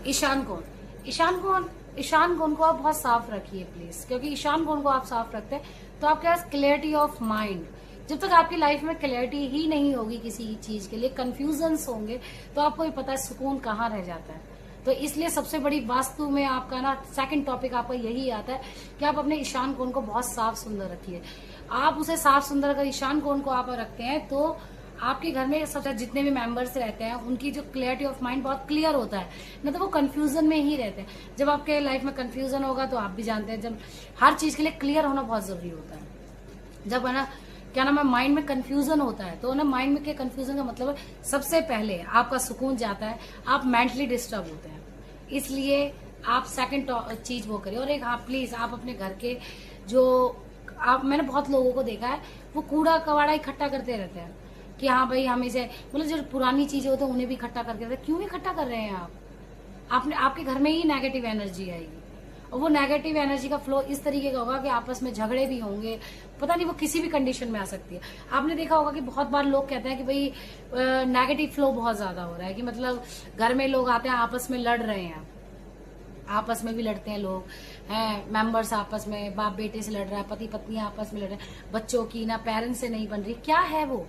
ईशान कोण। ईशान कोण को आप बहुत साफ रखिए प्लीज, क्योंकि ईशान कोण को आप साफ रखते हैं तो आपके पास क्लियरिटी ऑफ माइंड। जब तक आपकी लाइफ में क्लियरिटी ही नहीं होगी किसी चीज के लिए, कंफ्यूजन्स होंगे, तो आपको भी पता है सुकून कहाँ रह जाता है। तो इसलिए सबसे बड़ी वास्तु में आपका ना सेकंड टॉपिक आपका यही आता है कि आप अपने ईशान कोण को बहुत साफ सुंदर रखिए। आप उसे साफ सुंदर अगर ईशान कोण को आप रखते हैं तो आपके घर में सबसे जितने भी मेंबर्स रहते हैं उनकी जो क्लियरिटी ऑफ माइंड बहुत क्लियर होता है, न तो वो कंफ्यूजन में ही रहते हैं। जब आपके लाइफ में कंफ्यूजन होगा तो आप भी जानते हैं, जब हर चीज के लिए क्लियर होना बहुत जरूरी होता है। जब है ना क्या नाम है माइंड में कंफ्यूजन होता है तो ना माइंड में के कंफ्यूजन का मतलब है सबसे पहले आपका सुकून जाता है, आप मेंटली डिस्टर्ब होते हैं। इसलिए आप सेकंड चीज वो करिए। और एक हाँ प्लीज आप अपने घर के जो मैंने बहुत लोगों को देखा है वो कूड़ा कबाड़ा इकट्ठा करते रहते हैं कि हाँ भाई हम इसे मतलब जो पुरानी चीजें होती है उन्हें भी इकट्ठा करके रखते हैं। क्यों इकट्ठा कर रहे हैं आप? आपने आपके घर में ही नेगेटिव एनर्जी आएगी और वो नेगेटिव एनर्जी का फ्लो इस तरीके का होगा कि आपस में झगड़े भी होंगे, पता नहीं वो किसी भी कंडीशन में आ सकती है। आपने देखा होगा कि बहुत बार लोग कहते हैं कि भाई नेगेटिव फ्लो बहुत ज्यादा हो रहा है, कि मतलब घर में लोग आते हैं आपस में लड़ रहे हैं, आपस में भी लड़ते हैं लोग हैं, मेंबर्स आपस में बाप बेटे से लड़ रहा है, पति पत्नी आपस में लड़ रहे हैं, बच्चों की ना पेरेंट्स से नहीं बन रही, क्या है वो?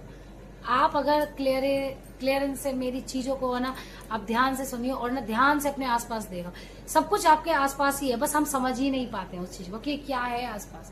आप अगर क्लियरेंस से मेरी चीजों को ना आप ध्यान से सुनिए और ना ध्यान से अपने आसपास देखो। सब कुछ आपके आसपास ही है, बस हम समझ ही नहीं पाते हैं उस चीज को कि क्या है आसपास।